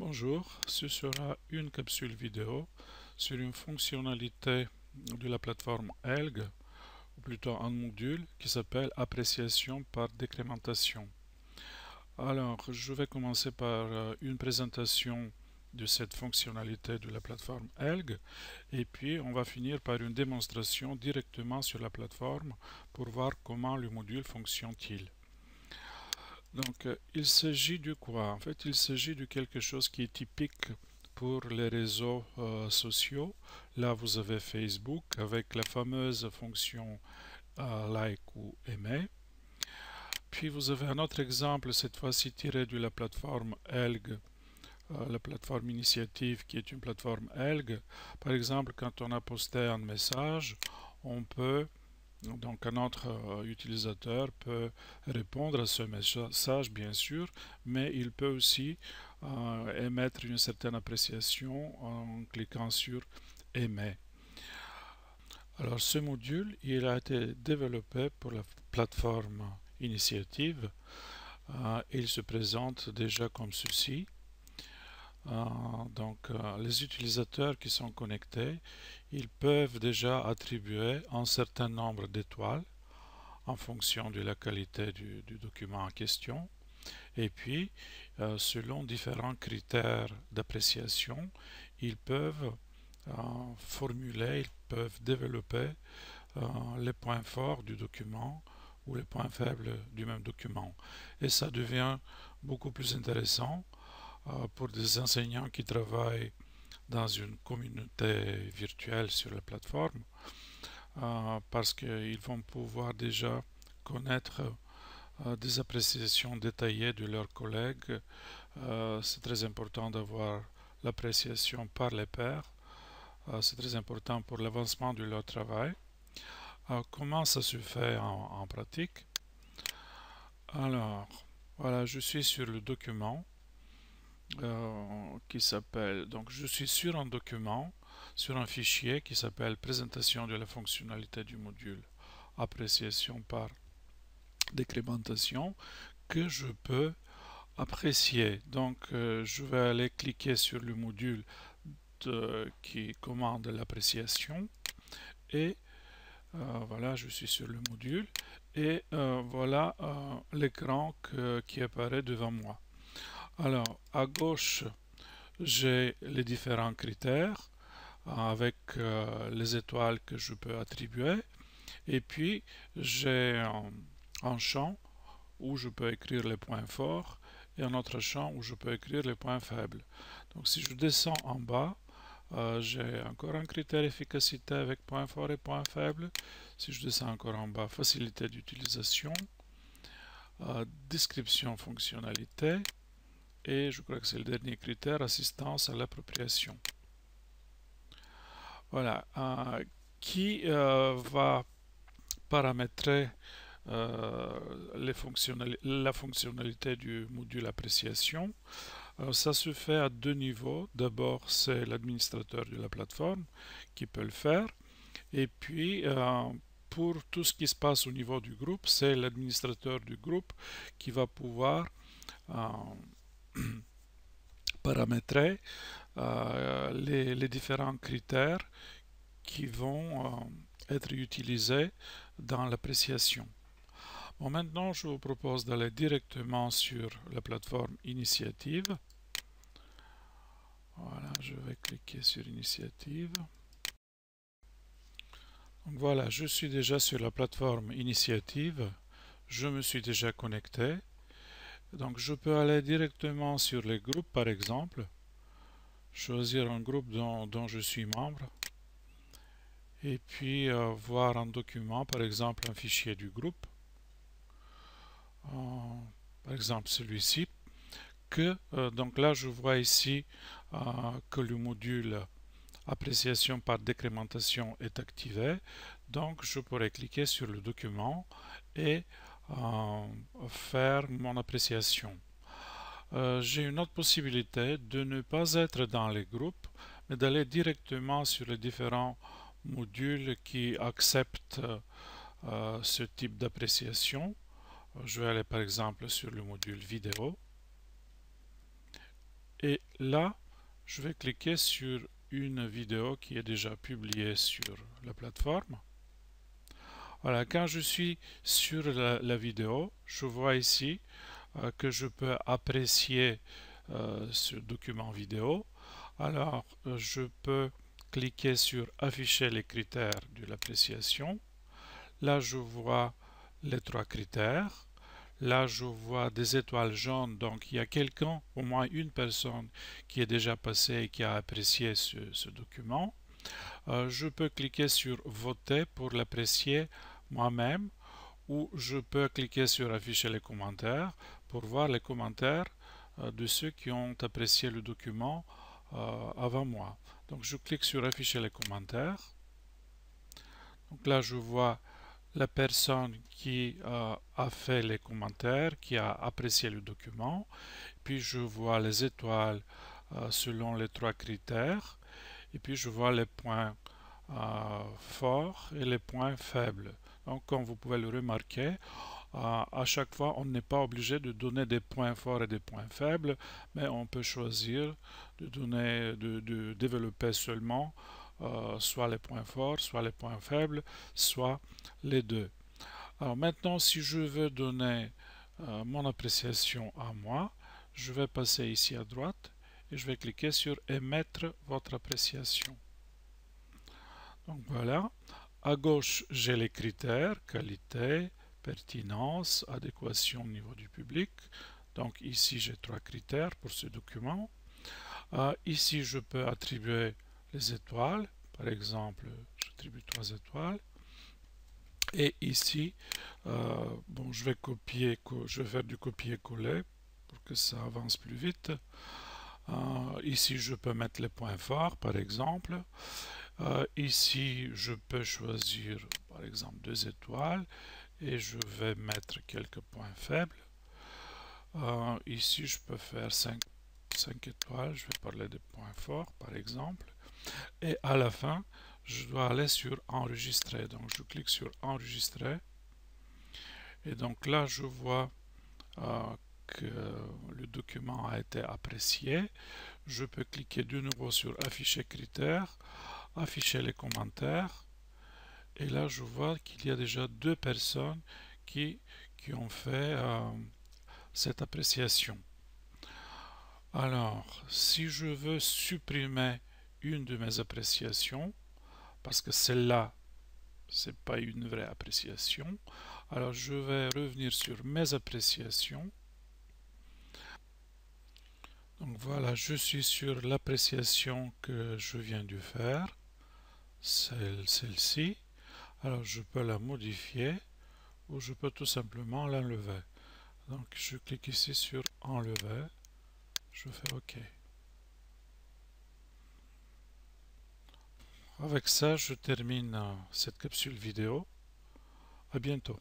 Bonjour, ce sera une capsule vidéo sur une fonctionnalité de la plateforme ELG, ou plutôt un module qui s'appelle Appréciation par décrémentation. Alors, je vais commencer par une présentation de cette fonctionnalité de la plateforme ELG et puis on va finir par une démonstration directement sur la plateforme pour voir comment le module fonctionne-t-il. Donc, il s'agit de quoi? En fait, il s'agit de quelque chose qui est typique pour les réseaux sociaux. Là, vous avez Facebook avec la fameuse fonction like ou aimer. Puis, vous avez un autre exemple, cette fois-ci tiré de la plateforme ELG, la plateforme initiative qui est une plateforme ELG. Par exemple, quand on a posté un message, on peut donc un autre utilisateur peut répondre à ce message bien sûr, mais il peut aussi émettre une certaine appréciation en cliquant sur aimer. Alors ce module, il a été développé pour la plateforme initiative. Il se présente déjà comme ceci. Les utilisateurs qui sont connectés, ils peuvent déjà attribuer un certain nombre d'étoiles en fonction de la qualité du document en question. Et puis, selon différents critères d'appréciation, ils peuvent formuler, ils peuvent développer les points forts du document ou les points faibles du même document. Et ça devient beaucoup plus intéressant pour des enseignants qui travaillent dans une communauté virtuelle sur la plateforme parce qu'ils vont pouvoir déjà connaître des appréciations détaillées de leurs collègues. C'est très important d'avoir l'appréciation par les pairs. C'est très important pour l'avancement de leur travail. Comment ça se fait en pratique? Alors, voilà, je suis sur le document qui s'appelle, donc je suis sur un document, sur un fichier qui s'appelle présentation de la fonctionnalité du module appréciation par décrémentation que je peux apprécier. Donc je vais aller cliquer sur le module qui commande l'appréciation et voilà, je suis sur le module et voilà l'écran qui apparaît devant moi. Alors à gauche j'ai les différents critères avec les étoiles que je peux attribuer et puis j'ai un champ où je peux écrire les points forts et un autre champ où je peux écrire les points faibles. Donc si je descends en bas, j'ai encore un critère efficacité avec points forts et points faibles. Si je descends encore en bas, facilité d'utilisation, description fonctionnalité et je crois que c'est le dernier critère, assistance à l'appropriation. Voilà, qui va paramétrer la fonctionnalité du module appréciation. Alors, ça se fait à deux niveaux. D'abord, c'est l'administrateur de la plateforme qui peut le faire. Et puis, pour tout ce qui se passe au niveau du groupe, c'est l'administrateur du groupe qui va pouvoir paramétrer les différents critères qui vont être utilisés dans l'appréciation. Bon, maintenant, je vous propose d'aller directement sur la plateforme Initiative. Voilà, je vais cliquer sur Initiative. Donc voilà, je suis déjà sur la plateforme Initiative. Je me suis déjà connecté. Donc je peux aller directement sur les groupes par exemple. Choisir un groupe dont je suis membre. Et puis voir un document, par exemple un fichier du groupe. Par exemple celui-ci. Donc là je vois ici que le module appréciation par décrémentation est activé, donc je pourrais cliquer sur le document et faire mon appréciation. J'ai une autre possibilité de ne pas être dans les groupes mais d'aller directement sur les différents modules qui acceptent ce type d'appréciation. Je vais aller par exemple sur le module vidéo. Et là, je vais cliquer sur une vidéo qui est déjà publiée sur la plateforme. Voilà, quand je suis sur la vidéo, je vois ici que je peux apprécier ce document vidéo. Alors, je peux cliquer sur afficher les critères de l'appréciation. Là, je vois les 3 critères. Là, je vois des étoiles jaunes, donc il y a quelqu'un, au moins une personne, qui est déjà passée et qui a apprécié ce document. Je peux cliquer sur voter pour l'apprécier moi-même, ou je peux cliquer sur afficher les commentaires pour voir les commentaires de ceux qui ont apprécié le document avant moi. Donc je clique sur afficher les commentaires. Donc là, je vois la personne qui a fait les commentaires, qui a apprécié le document. Puis je vois les étoiles selon les 3 critères. Et puis je vois les points forts et les points faibles. Donc comme vous pouvez le remarquer, à chaque fois on n'est pas obligé de donner des points forts et des points faibles, mais on peut choisir de développer seulement soit les points forts, soit les points faibles, soit les deux. Alors maintenant, si je veux donner mon appréciation à moi, je vais passer ici à droite et je vais cliquer sur émettre votre appréciation. Donc voilà, à gauche j'ai les critères, qualité, pertinence, adéquation au niveau du public. Donc ici j'ai 3 critères pour ce document. Ici je peux attribuer les étoiles, par exemple j'attribue 3 étoiles. Et ici, bon, je vais faire du copier-coller pour que ça avance plus vite. Ici, je peux mettre les points forts, par exemple. Ici, je peux choisir, par exemple, 2 étoiles et je vais mettre quelques points faibles. Ici, je peux faire 5 étoiles. Je vais parler des points forts, par exemple. Et à la fin, je dois aller sur enregistrer. Donc je clique sur enregistrer. Et donc là, je vois que le document a été apprécié. Je peux cliquer de nouveau sur afficher critères, afficher les commentaires. Et là, je vois qu'il y a déjà 2 personnes qui ont fait cette appréciation. Alors, si je veux supprimer une de mes appréciations, parce que celle-là, c'est pas une vraie appréciation, alors je vais revenir sur mes appréciations. Donc voilà, je suis sur l'appréciation que je viens de faire, celle-ci. Alors je peux la modifier ou je peux tout simplement l'enlever. Donc je clique ici sur enlever, je fais OK. Avec ça, je termine cette capsule vidéo. À bientôt.